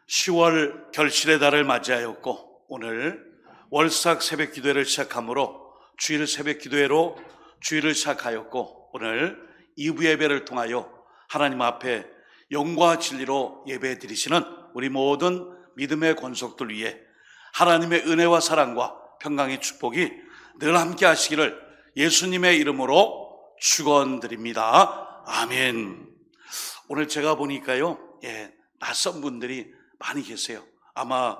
10월 결실의 달을 맞이하였고 오늘 월삭 새벽 기도회를 시작하므로 주일 새벽 기도회로 주일을 시작하였고 오늘 2부 예배를 통하여 하나님 앞에 영과 진리로 예배 드리시는 우리 모든 믿음의 권속들 위해 하나님의 은혜와 사랑과 평강의 축복이 늘 함께 하시기를 예수님의 이름으로 축원드립니다. 아멘. 오늘 제가 보니까요, 낯선 분들이 많이 계세요. 아마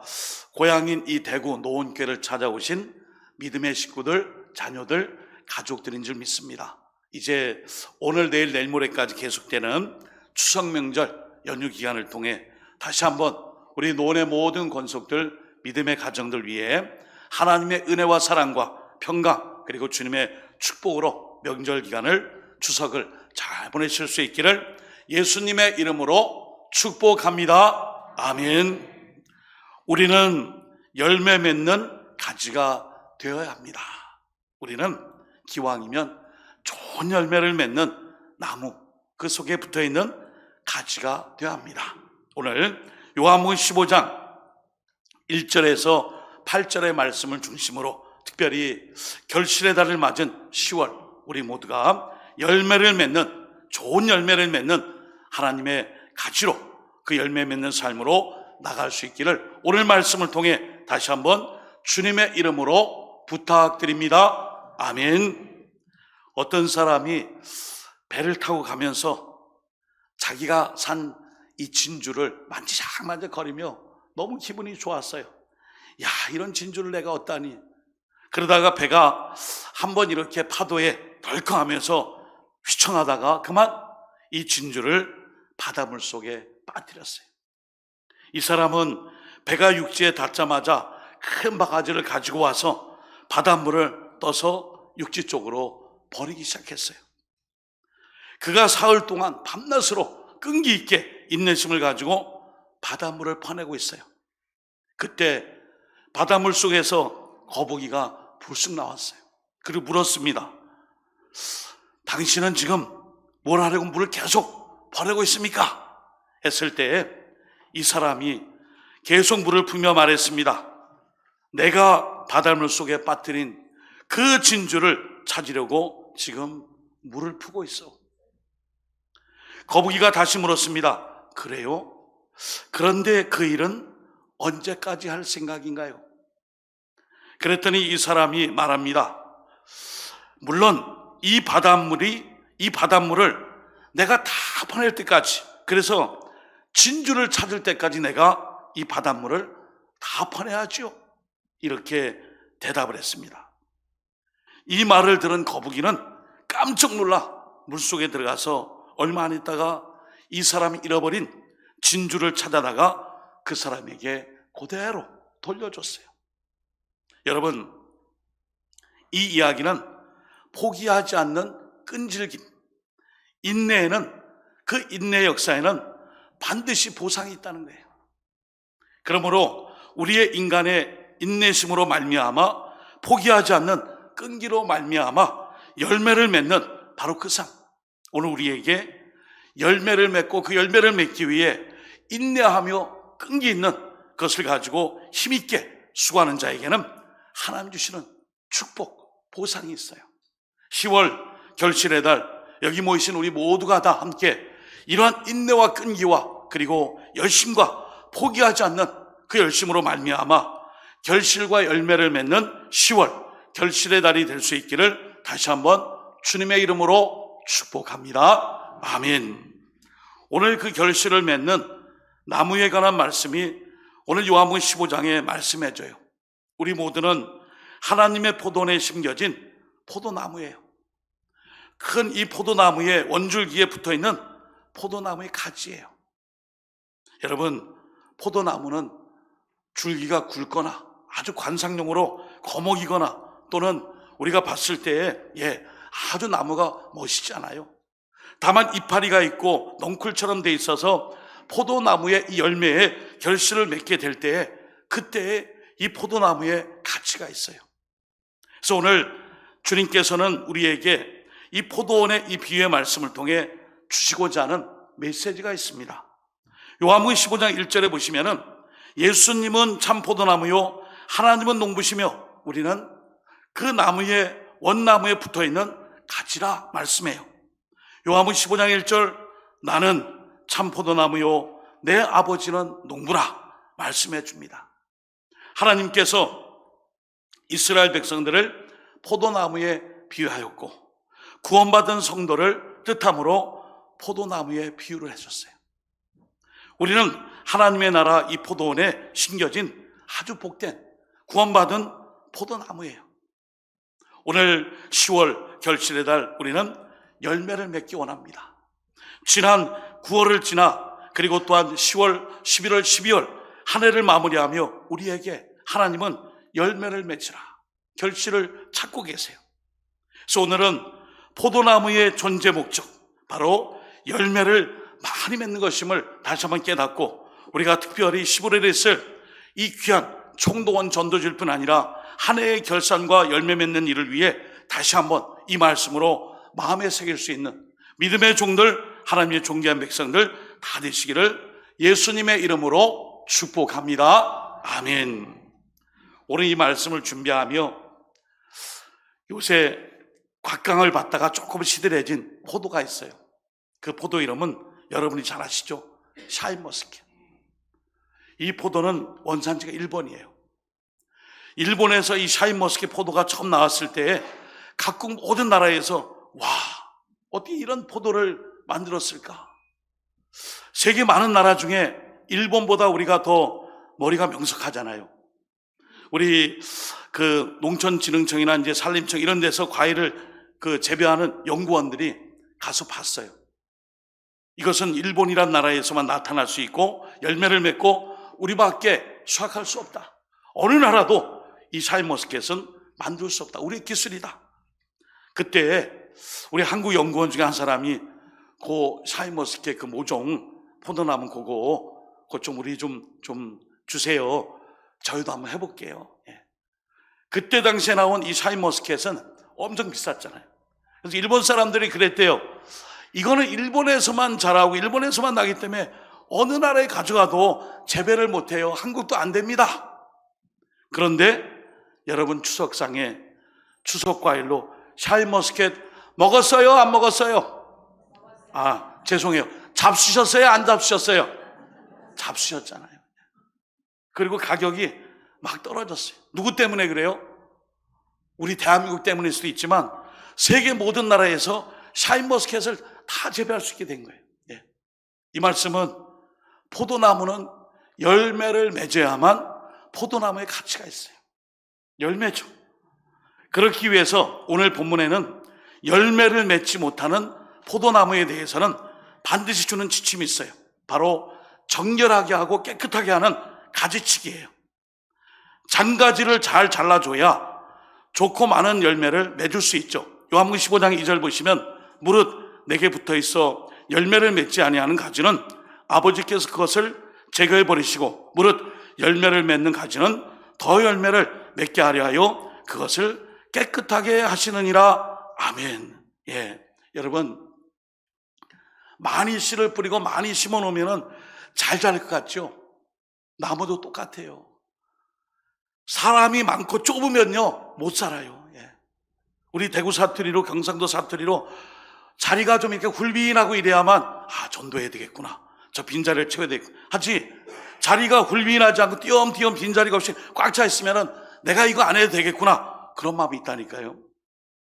고향인 이 대구 노원교회를 찾아오신 믿음의 식구들, 자녀들, 가족들인 줄 믿습니다. 이제 오늘, 내일, 내일 모레까지 계속되는 추석 명절 연휴 기간을 통해 다시 한번 우리 노원의 모든 권속들, 믿음의 가정들 위해 하나님의 은혜와 사랑과 평강 그리고 주님의 축복으로 명절 기간을, 추석을 잘 보내실 수 있기를 예수님의 이름으로 축복합니다. 아멘. 우리는 열매 맺는 가지가 되어야 합니다. 우리는 기왕이면 좋은 열매를 맺는 나무, 그 속에 붙어있는 가지가 되어야 합니다. 오늘 요한복음 15장 1절에서 8절의 말씀을 중심으로 특별히 결실의 달을 맞은 10월 우리 모두가 열매를 맺는, 좋은 열매를 맺는 하나님의 가지로 그 열매 맺는 삶으로 나갈 수 있기를 오늘 말씀을 통해 다시 한번 주님의 이름으로 부탁드립니다. 아멘. 어떤 사람이 배를 타고 가면서 자기가 산 이 진주를 만지작만지작거리며 너무 기분이 좋았어요. 야, 이런 진주를 내가 얻다니. 그러다가 배가 한번 이렇게 파도에 덜컹하면서 휘청하다가 그만 이 진주를 바닷물 속에 빠뜨렸어요. 이 사람은 배가 육지에 닿자마자 큰 바가지를 가지고 와서 바닷물을 떠서 육지 쪽으로 버리기 시작했어요. 그가 사흘 동안 밤낮으로 끈기 있게 인내심을 가지고 바닷물을 퍼내고 있어요. 그때 바닷물 속에서 거북이가 불쑥 나왔어요. 그리고 물었습니다. 당신은 지금 뭘 하려고 물을 계속 버리고 있습니까? 했을 때 이 사람이 계속 물을 품며 말했습니다. 내가 바닷물 속에 빠뜨린 그 진주를 찾으려고 지금 물을 푸고 있어. 거북이가 다시 물었습니다. 그래요? 그런데 그 일은 언제까지 할 생각인가요? 그랬더니 이 사람이 말합니다. 물론 이 바닷물을 내가 다 퍼낼 때까지, 그래서 진주를 찾을 때까지 내가 이 바닷물을 다 퍼내야지요. 이렇게 대답을 했습니다. 이 말을 들은 거북이는 깜짝 놀라 물속에 들어가서 얼마 안 있다가 이 사람이 잃어버린 진주를 찾아다가 그 사람에게 그대로 돌려줬어요. 여러분, 이 이야기는 포기하지 않는 끈질김, 인내에는, 그 인내 역사에는 반드시 보상이 있다는 거예요. 그러므로 우리의 인간의 인내심으로 말미암아, 포기하지 않는 끈기로 말미암아 열매를 맺는 바로 그 삶, 오늘 우리에게 열매를 맺고 그 열매를 맺기 위해 인내하며 끈기 있는 것을 가지고 힘있게 수고하는 자에게는 하나님 주시는 축복, 보상이 있어요. 10월 결실의 달, 여기 모이신 우리 모두가 다 함께 이러한 인내와 끈기와 그리고 열심과 포기하지 않는 그 열심으로 말미암아 결실과 열매를 맺는 10월 결실의 달이 될 수 있기를 다시 한번 주님의 이름으로 축복합니다. 아멘. 오늘 그 결실을 맺는 나무에 관한 말씀이 오늘 요한복음 15장에 말씀해줘요. 우리 모두는 하나님의 포도원에 심겨진 포도나무예요. 큰 이 포도나무의 원줄기에 붙어있는 포도나무의 가지예요. 여러분, 포도나무는 줄기가 굵거나 아주 관상용으로 거목이거나 또는 우리가 봤을 때에 아주 나무가 멋있지 않아요. 다만 이파리가 있고 넝쿨처럼 돼 있어서 포도나무의 이 열매에 결실을 맺게 될 때에 그때에 이 포도나무에 가치가 있어요. 그래서 오늘 주님께서는 우리에게 이 포도원의 이 비유의 말씀을 통해 주시고자 하는 메시지가 있습니다. 요한복음 15장 1절에 보시면은 예수님은 참 포도나무요 하나님은 농부시며 우리는 그 나무에 원나무에 붙어있는 가지라 말씀해요. 요한복음 15장 1절 나는 참 포도나무요 내 아버지는 농부라 말씀해 줍니다. 하나님께서 이스라엘 백성들을 포도나무에 비유하였고 구원받은 성도를 뜻함으로 포도나무에 비유를 해줬어요. 우리는 하나님의 나라 이 포도원에 심겨진 아주 복된 구원받은 포도나무예요. 오늘 10월 결실의 달 우리는 열매를 맺기 원합니다. 지난 9월을 지나 그리고 또한 10월, 11월, 12월 한 해를 마무리하며 우리에게 하나님은 열매를 맺으라 결실을 찾고 계세요. 그래서 오늘은 포도나무의 존재 목적 바로 열매를 많이 맺는 것임을 다시 한번 깨닫고 우리가 특별히 15일에 있을 이 귀한 총동원 전도질 뿐 아니라 한 해의 결산과 열매 맺는 일을 위해 다시 한번 이 말씀으로 마음에 새길 수 있는 믿음의 종들, 하나님의 존귀한 백성들 다 되시기를 예수님의 이름으로 축복합니다. 아멘. 오늘 이 말씀을 준비하며 요새 곽강을 받다가 조금 시들해진 포도가 있어요. 그 포도 이름은 여러분이 잘 아시죠? 샤인머스켓. 이 포도는 원산지가 일본이에요. 일본에서 이 샤인머스켓 포도가 처음 나왔을 때 각국 모든 나라에서 와, 어떻게 이런 포도를 만들었을까? 세계 많은 나라 중에 일본보다 우리가 더 머리가 명석하잖아요. 우리 그 농촌진흥청이나 이제 산림청 이런 데서 과일을 재배하는 연구원들이 가서 봤어요. 이것은 일본이란 나라에서만 나타날 수 있고 열매를 맺고 우리밖에 수확할 수 없다. 어느 나라도 이 샤인머스켓은 만들 수 없다. 우리의 기술이다. 그때 우리 한국 연구원 중에 한 사람이 그 샤인머스켓 그 모종 포도나무 그거 좀 우리 좀 주세요. 저희도 한번 해볼게요. 예. 그때 당시에 나온 이 샤인머스켓은 엄청 비쌌잖아요. 그래서 일본 사람들이 그랬대요. 이거는 일본에서만 자라고 일본에서만 나기 때문에 어느 나라에 가져가도 재배를 못해요. 한국도 안 됩니다. 그런데 여러분 추석상에 추석 과일로 샤인머스켓 먹었어요? 안 먹었어요? 아, 죄송해요. 잡수셨어요? 안 잡수셨어요? 잡수셨잖아요. 그리고 가격이 막 떨어졌어요. 누구 때문에 그래요? 우리 대한민국 때문일 수도 있지만 세계 모든 나라에서 샤인머스켓을 다 재배할 수 있게 된 거예요. 예. 이 말씀은 포도나무는 열매를 맺어야만 포도나무의 가치가 있어요. 열매죠. 그렇기 위해서 오늘 본문에는 열매를 맺지 못하는 포도나무에 대해서는 반드시 주는 지침이 있어요. 바로 정결하게 하고 깨끗하게 하는 가지치기예요. 잔가지를 잘 잘라줘야 좋고 많은 열매를 맺을 수 있죠. 요한복음 15장 2절 보시면 무릇 내게 붙어있어 열매를 맺지 아니하는 가지는 아버지께서 그것을 제거해 버리시고 무릇 열매를 맺는 가지는 더 열매를 맺게 하려 하여 그것을 깨끗하게 하시느니라. 아멘. 예, 여러분 많이 씨를 뿌리고 많이 심어 놓으면 잘 자랄 것 같죠? 나무도 똑같아요. 사람이 많고 좁으면요 못 살아요. 예. 우리 대구 사투리로 경상도 사투리로 자리가 좀 이렇게 훌빈하고 이래야만 전도해야 되겠구나. 저 빈자리를 채워야 되겠구나. 하지 자리가 훌빈하지 않고 띄엄띄엄 빈자리가 없이 꽉 차 있으면은 내가 이거 안 해도 되겠구나. 그런 마음이 있다니까요.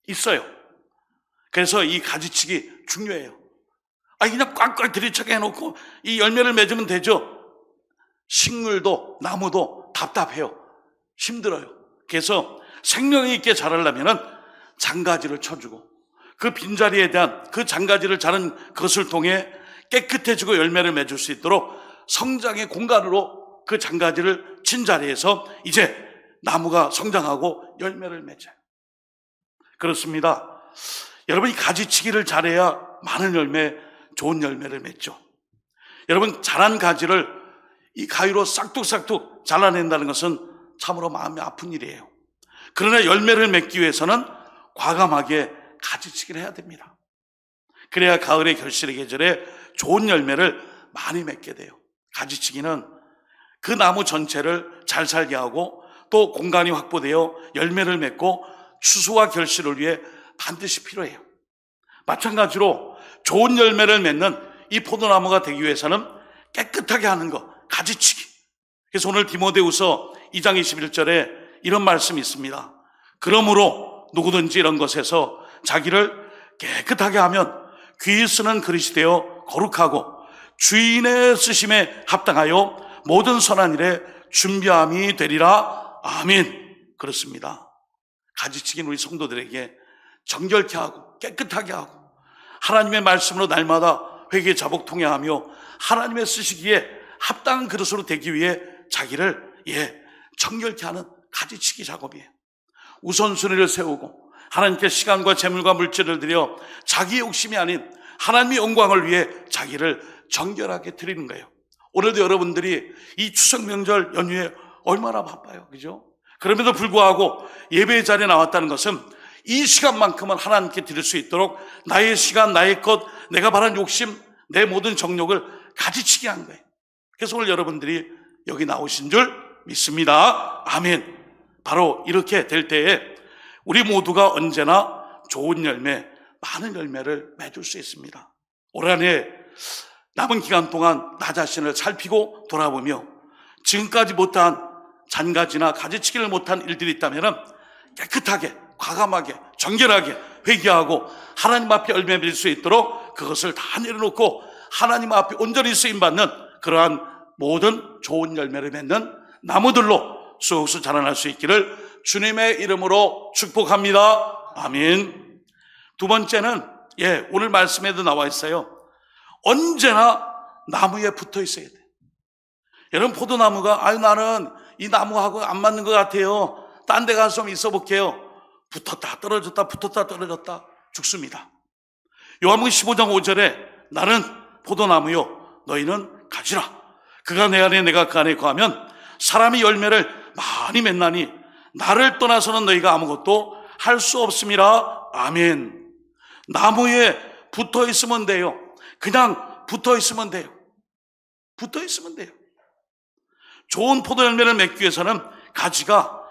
있어요. 그래서 이 가지치기 중요해요. 그냥 꽉꽉 들이차게 해놓고 이 열매를 맺으면 되죠. 식물도 나무도 답답해요. 힘들어요. 그래서 생명이 있게 자라려면은 장가지를 쳐주고 그 빈자리에 대한 그 장가지를 자른 것을 통해 깨끗해지고 열매를 맺을 수 있도록 성장의 공간으로 그 장가지를 친 자리에서 이제 나무가 성장하고 열매를 맺어요. 그렇습니다. 여러분이 가지치기를 잘해야 많은 열매, 좋은 열매를 맺죠. 여러분 자란 가지를 이 가위로 싹둑싹둑 잘라낸다는 것은 참으로 마음이 아픈 일이에요. 그러나 열매를 맺기 위해서는 과감하게 가지치기를 해야 됩니다. 그래야 가을의 결실의 계절에 좋은 열매를 많이 맺게 돼요. 가지치기는 그 나무 전체를 잘 살게 하고 또 공간이 확보되어 열매를 맺고 추수와 결실을 위해 반드시 필요해요. 마찬가지로 좋은 열매를 맺는 이 포도나무가 되기 위해서는 깨끗하게 하는 것, 가지치기. 그래서 오늘 디모데후서 2장 21절에 이런 말씀이 있습니다. 그러므로 누구든지 이런 것에서 자기를 깨끗하게 하면 귀 쓰는 그릇이 되어 거룩하고 주인의 쓰심에 합당하여 모든 선한 일에 준비함이 되리라. 아멘. 그렇습니다. 가지치기는 우리 성도들에게 정결케 하고 깨끗하게 하고 하나님의 말씀으로 날마다 회개 자복 통회하며 하나님의 쓰시기에 합당한 그릇으로 되기 위해 자기를 정결케 하는 가지치기 작업이에요. 우선순위를 세우고 하나님께 시간과 재물과 물질을 들여 자기의 욕심이 아닌 하나님의 영광을 위해 자기를 정결하게 드리는 거예요. 오늘도 여러분들이 이 추석 명절 연휴에 얼마나 바빠요, 그죠? 그럼에도 불구하고 예배의 자리에 나왔다는 것은 이 시간만큼은 하나님께 드릴 수 있도록 나의 시간, 나의 것, 내가 바란 욕심, 내 모든 정욕을 가지치게 한 거예요. 그래서 오늘 여러분들이 여기 나오신 줄 믿습니다. 아멘. 바로 이렇게 될 때에 우리 모두가 언제나 좋은 열매, 많은 열매를 맺을 수 있습니다. 올 한해 남은 기간 동안 나 자신을 살피고 돌아보며 지금까지 못한 잔가지나 가지치기를 못한 일들이 있다면 깨끗하게, 과감하게, 정결하게 회개하고 하나님 앞에 열매 맺을 수 있도록 그것을 다 내려놓고 하나님 앞에 온전히 쓰임받는 그러한 모든 좋은 열매를 맺는 나무들로 쑥쑥 자라날 수 있기를 주님의 이름으로 축복합니다. 아멘. 두 번째는 오늘 말씀에도 나와 있어요. 언제나 나무에 붙어 있어야 돼. 여러분, 포도나무가 나는 이 나무하고 안 맞는 것 같아요. 딴 데 가서 좀 있어 볼게요. 붙었다 떨어졌다 붙었다 떨어졌다 죽습니다. 요한복음 15장 5절에 나는 포도나무요 너희는 가지라. 그가 내 안에 내가 그 안에 거하면 사람이 열매를 많이 맺나니 나를 떠나서는 너희가 아무것도 할 수 없음이라. 아멘. 나무에 붙어 있으면 돼요. 그냥 붙어 있으면 돼요. 붙어 있으면 돼요. 좋은 포도 열매를 맺기 위해서는 가지가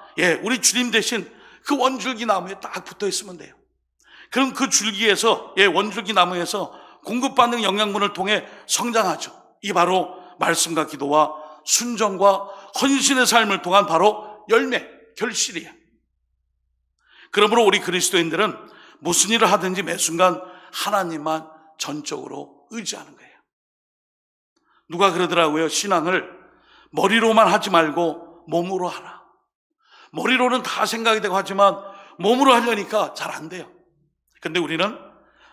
우리 주님 대신 그 원줄기 나무에 딱 붙어 있으면 돼요. 그럼 그 줄기에서 원줄기 나무에서 공급받는 영양분을 통해 성장하죠. 이 바로 말씀과 기도와 순종과 헌신의 삶을 통한 바로 열매, 결실이에요. 그러므로 우리 그리스도인들은 무슨 일을 하든지 매 순간 하나님만 전적으로 의지하는 거예요. 누가 그러더라고요. 신앙을 머리로만 하지 말고 몸으로 하라. 머리로는 다 생각이 되고 하지만 몸으로 하려니까 잘 안 돼요. 근데 우리는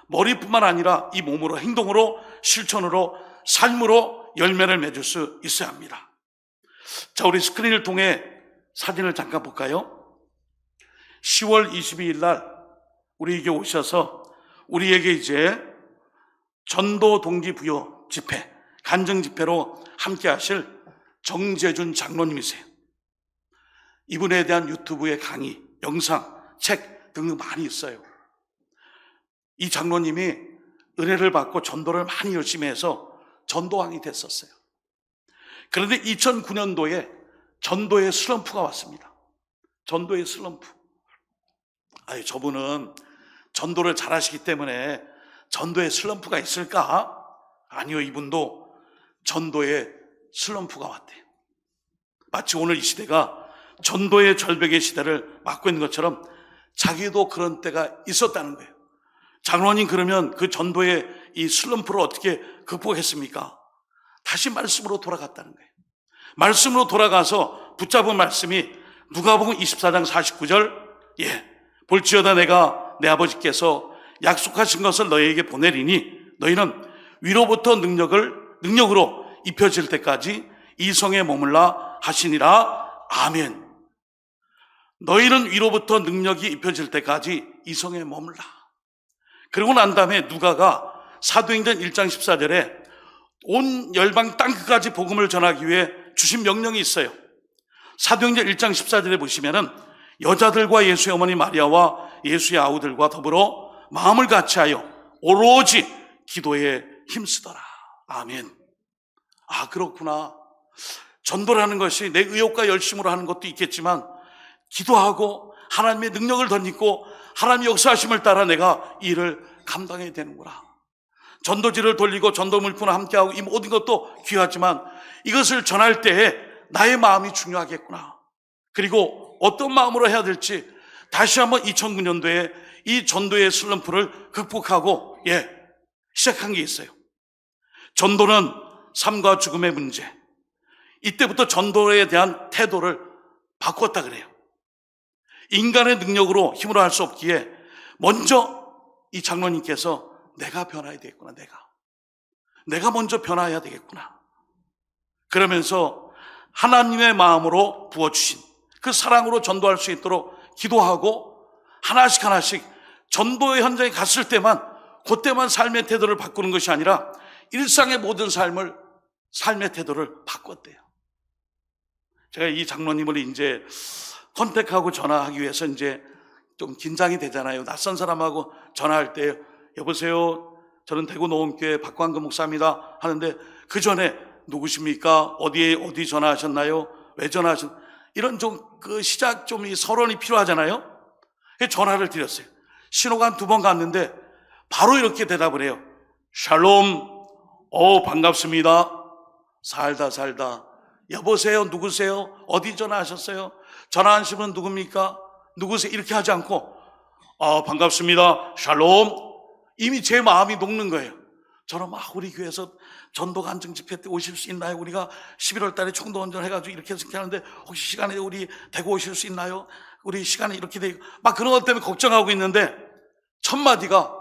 머리뿐만 아니라 이 몸으로, 행동으로, 실천으로, 삶으로 열매를 맺을 수 있어야 합니다. 자, 우리 스크린을 통해 사진을 잠깐 볼까요? 10월 22일 날 우리에게 오셔서 우리에게 이제 전도 동기부여 집회, 간증 집회로 함께 하실 정재준 장로님이세요. 이분에 대한 유튜브의 강의, 영상, 책 등등 많이 있어요. 이 장로님이 은혜를 받고 전도를 많이 열심히 해서 전도왕이 됐었어요. 그런데 2009년도에 전도의 슬럼프가 왔습니다. 전도의 슬럼프. 저분은 전도를 잘하시기 때문에 전도의 슬럼프가 있을까? 아니요, 이분도 전도의 슬럼프가 왔대요. 마치 오늘 이 시대가 전도의 절벽의 시대를 맞고 있는 것처럼 자기도 그런 때가 있었다는 거예요. 장로님, 그러면 그 전도의 이 슬럼프를 어떻게 극복했습니까? 다시 말씀으로 돌아갔다는 거예요. 말씀으로 돌아가서 붙잡은 말씀이 누가복음 24장 49절, 볼지어다 내가 내 아버지께서 약속하신 것을 너희에게 보내리니 너희는 위로부터 능력으로 입혀질 때까지 이 성에 머물라 하시니라. 아멘. 너희는 위로부터 능력이 입혀질 때까지 이 성에 머물라. 그러고 난 다음에 누가가 사도행전 1장 14절에 온 열방 땅끝까지 복음을 전하기 위해 주신 명령이 있어요. 사도행전 1장 14절에 보시면은 여자들과 예수의 어머니 마리아와 예수의 아우들과 더불어 마음을 같이하여 오로지 기도에 힘쓰더라. 아멘. 그렇구나. 전도라는 것이 내 의욕과 열심으로 하는 것도 있겠지만 기도하고 하나님의 능력을 덧입고 하나님의 역사하심을 따라 내가 이 일을 감당해야 되는구나. 전도지를 돌리고 전도 물품을 함께하고 이 모든 것도 귀하지만 이것을 전할 때에 나의 마음이 중요하겠구나. 그리고 어떤 마음으로 해야 될지 다시 한번 2009년도에 이 전도의 슬럼프를 극복하고 시작한 게 있어요. 전도는 삶과 죽음의 문제. 이때부터 전도에 대한 태도를 바꿨다 그래요. 인간의 능력으로 힘으로 할 수 없기에 먼저 이 장로님께서 내가 변화해야 되겠구나. 내가 먼저 변화해야 되겠구나. 그러면서 하나님의 마음으로 부어주신 그 사랑으로 전도할 수 있도록 기도하고 하나씩 전도의 현장에 갔을 때만 그때만 삶의 태도를 바꾸는 것이 아니라 일상의 모든 삶의 태도를 바꿨대요. 제가 이 장로님을 이제 컨택하고 전화하기 위해서 이제 좀 긴장이 되잖아요. 낯선 사람하고 전화할 때 여보세요, 저는 대구 노원교회 박광근 목사입니다 하는데 그 전에 누구십니까? 어디 전화하셨나요? 왜 전화하셨나요? 이런 좀 그 시작 좀 이 서론이 필요하잖아요. 전화를 드렸어요. 신호가 한 2번 갔는데 바로 이렇게 대답을 해요. 샬롬, 반갑습니다. 살다. 여보세요, 누구세요? 어디 전화하셨어요? 전화하신 분은 누굽니까? 누구세요? 이렇게 하지 않고 반갑습니다. 샬롬. 이미 제 마음이 녹는 거예요. 저는 막 우리 교회에서 전도 간증 집회 때 오실 수 있나요? 우리가 11월 달에 총도원전 해가지고 이렇게 하는데 혹시 시간에 우리 대구 오실 수 있나요? 우리 시간에 이렇게 되고 막 그런 것 때문에 걱정하고 있는데 첫 마디가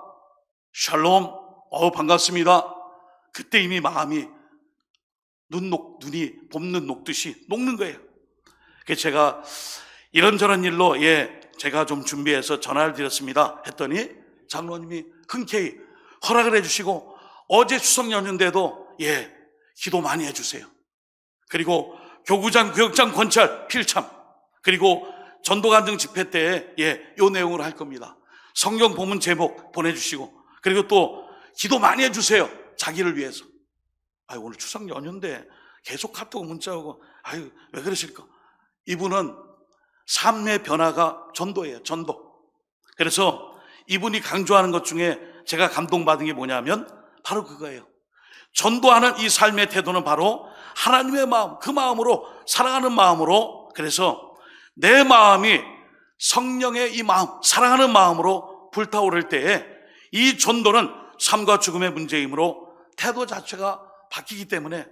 샬롬, 반갑습니다. 그때 이미 마음이 눈이 봄눈 녹듯이 녹는 거예요. 그래서 제가 이런저런 일로 제가 좀 준비해서 전화를 드렸습니다 했더니 장로님이 흔쾌히 허락을 해주시고 어제 추석 연휴인데도 기도 많이 해주세요. 그리고 교구장, 구역장 권찰 필참, 그리고 전도간증 집회 때에 요 내용으로 할 겁니다. 성경 본문 제목 보내주시고 그리고 또 기도 많이 해주세요. 자기를 위해서. 오늘 추석 연휴인데 계속 카톡 문자 오고 왜 그러실까? 이분은 삶의 변화가 전도예요. 전도. 그래서 이분이 강조하는 것 중에 제가 감동받은 게 뭐냐면 바로 그거예요. 전도하는 이 삶의 태도는 바로 하나님의 마음, 그 마음으로 사랑하는 마음으로, 그래서 내 마음이 성령의 이 마음, 사랑하는 마음으로 불타오를 때에 이 전도는 삶과 죽음의 문제이므로 태도 자체가 바뀌기 때문에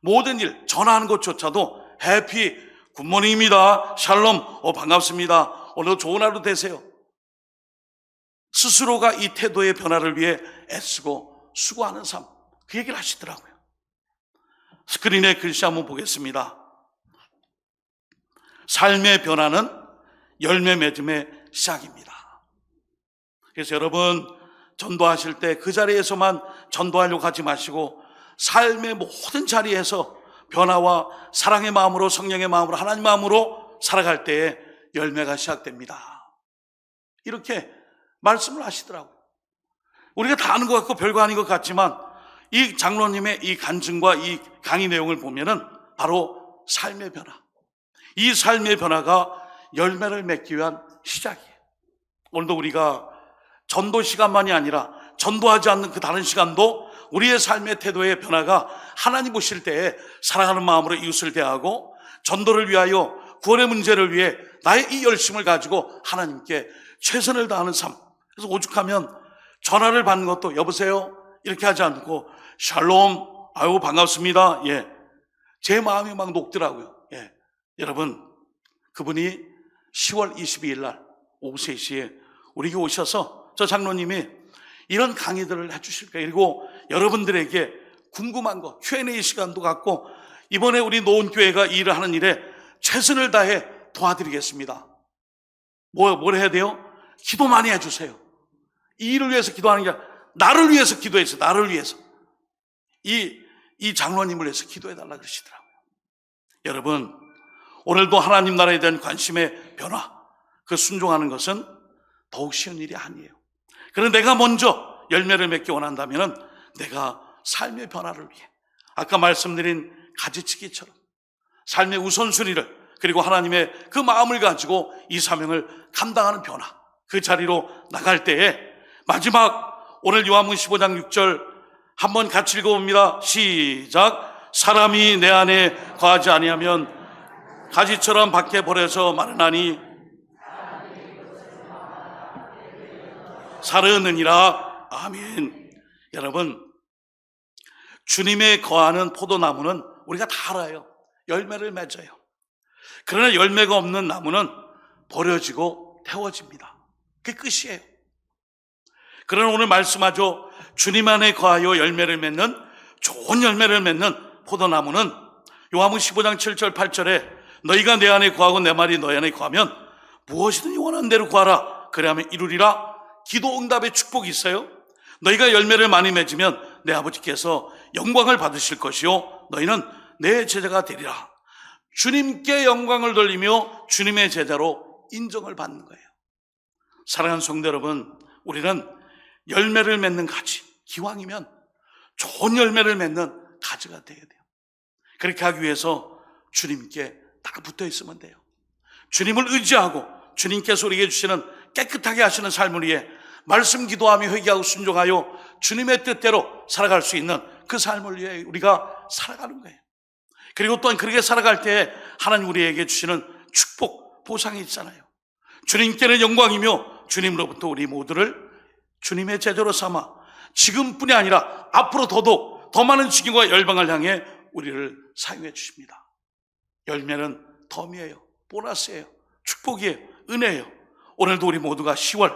모든 일, 전화하는 것조차도 해피, 굿모닝입니다. 샬롬, 반갑습니다. 오늘도 좋은 하루 되세요. 스스로가 이 태도의 변화를 위해 애쓰고 수고하는 삶, 그 얘기를 하시더라고요. 스크린에 글씨 한번 보겠습니다. 삶의 변화는 열매 맺음의 시작입니다. 그래서 여러분 전도하실 때 그 자리에서만 전도하려고 하지 마시고 삶의 모든 자리에서 변화와 사랑의 마음으로, 성령의 마음으로, 하나님 마음으로 살아갈 때에 열매가 시작됩니다. 이렇게 말씀을 하시더라고요. 우리가 다 아는 것 같고 별거 아닌 것 같지만 이 장로님의 이 간증과 이 강의 내용을 보면은 바로 삶의 변화, 이 삶의 변화가 열매를 맺기 위한 시작이에요. 오늘도 우리가 전도 시간만이 아니라 전도하지 않는 그 다른 시간도 우리의 삶의 태도의 변화가 하나님 보실 때에 사랑하는 마음으로 이웃을 대하고 전도를 위하여 구원의 문제를 위해 나의 이 열심을 가지고 하나님께 최선을 다하는 삶. 그래서 오죽하면 전화를 받는 것도 여보세요 이렇게 하지 않고 샬롬, 반갑습니다. 제 마음이 막 녹더라고요. 여러분 그분이 10월 22일 날 오후 3시에 우리 교회 오셔서 저 장로님이 이런 강의들을 해주실 거예요. 그리고 여러분들에게 궁금한 거 Q&A 시간도 갖고 이번에 우리 노원교회가 이 일을 하는 일에 최선을 다해 도와드리겠습니다. 뭘 해야 돼요? 기도 많이 해주세요. 이 일을 위해서 기도하는 게 아니라 나를 위해서 기도했어요. 나를 위해서. 이 장로님을 위해서 기도해달라 그러시더라고요. 여러분 오늘도 하나님 나라에 대한 관심의 변화, 그 순종하는 것은 더욱 쉬운 일이 아니에요. 그런데 내가 먼저 열매를 맺기 원한다면 내가 삶의 변화를 위해 아까 말씀드린 가지치기처럼 삶의 우선순위를, 그리고 하나님의 그 마음을 가지고 이 사명을 감당하는 변화, 그 자리로 나갈 때에 마지막 오늘 요한복음 15장 6절 한번 같이 읽어봅니다. 시작. 사람이 내 안에 거하지 아니하면 가지처럼 밖에 버려져 마르나니 사르느니라. 아멘. 여러분, 주님의 거하는 포도나무는 우리가 다 알아요. 열매를 맺어요. 그러나 열매가 없는 나무는 버려지고 태워집니다. 그게 끝이에요. 그러나 오늘 말씀하죠. 주님 안에 거하여 열매를 맺는, 좋은 열매를 맺는 포도나무는 요한복음 15장 7절 8절에 너희가 내 안에 거하고 내 말이 너희 안에 거하면 무엇이든지 원하는 대로 구하라 그래야만 이루리라. 기도 응답의 축복이 있어요. 너희가 열매를 많이 맺으면 내 아버지께서 영광을 받으실 것이요 너희는 내 제자가 되리라. 주님께 영광을 돌리며 주님의 제자로 인정을 받는 거예요. 사랑하는 성도 여러분, 우리는 열매를 맺는 가지, 기왕이면 좋은 열매를 맺는 가지가 되어야 돼요. 그렇게 하기 위해서 주님께 딱 붙어 있으면 돼요. 주님을 의지하고 주님께서 우리에게 주시는 깨끗하게 하시는 삶을 위해 말씀 기도하며 회개하고 순종하여 주님의 뜻대로 살아갈 수 있는 그 삶을 위해 우리가 살아가는 거예요. 그리고 또한 그렇게 살아갈 때 하나님 우리에게 주시는 축복, 보상이 있잖아요. 주님께는 영광이며 주님으로부터 우리 모두를 주님의 제자로 삼아 지금뿐이 아니라 앞으로 더더욱 더 많은 지경과 열방을 향해 우리를 사용해 주십니다. 열매는 덤이에요. 보너스예요. 축복이에요. 은혜예요. 오늘도 우리 모두가 10월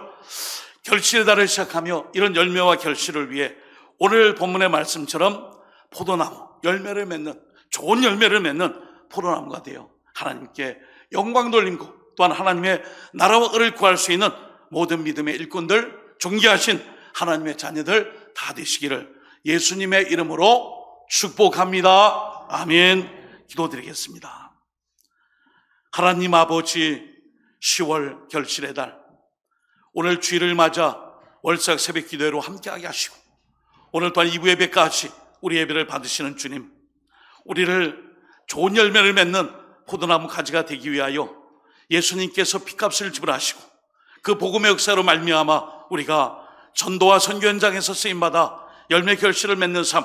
결실의 달을 시작하며 이런 열매와 결실을 위해 오늘 본문의 말씀처럼 포도나무, 열매를 맺는, 좋은 열매를 맺는 포도나무가 되어 하나님께 영광 돌림고 또한 하나님의 나라와 을을 구할 수 있는 모든 믿음의 일꾼들, 존귀하신 하나님의 자녀들 다 되시기를 예수님의 이름으로 축복합니다. 아멘. 기도드리겠습니다. 하나님 아버지, 10월 결실의 달, 오늘 주일을 맞아 월삭 새벽 기도회로 함께하게 하시고 오늘 또한 2부 예배까지 우리 예배를 받으시는 주님, 우리를 좋은 열매를 맺는 포도나무 가지가 되기 위하여 예수님께서 피값을 지불하시고 그 복음의 역사로 말미암아 우리가 전도와 선교 현장에서 쓰임받아 열매 결실을 맺는 삶,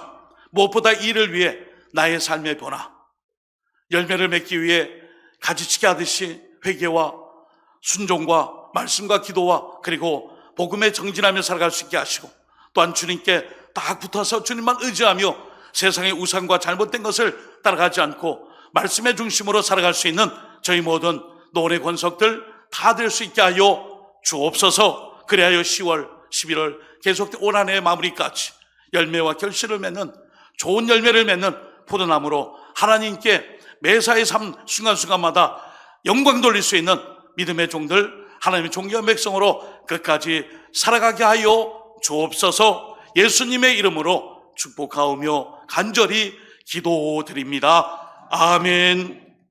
무엇보다 이를 위해 나의 삶의 변화, 열매를 맺기 위해 가지치기 하듯이 회개와 순종과 말씀과 기도와 그리고 복음에 정진하며 살아갈 수 있게 하시고 또한 주님께 딱 붙어서 주님만 의지하며 세상의 우상과 잘못된 것을 따라가지 않고 말씀의 중심으로 살아갈 수 있는 저희 모든 노래 권석들 다 될 수 있게 하여 주옵소서. 그래야 10월, 11월 계속된 올 한 해의 마무리까지 열매와 결실을 맺는, 좋은 열매를 맺는 포도나무로 하나님께 매사의 삶 순간순간마다 영광 돌릴 수 있는 믿음의 종들, 하나님의 존귀한 백성으로 끝까지 살아가게 하여 주옵소서. 예수님의 이름으로 축복하오며 간절히 기도드립니다. 아멘.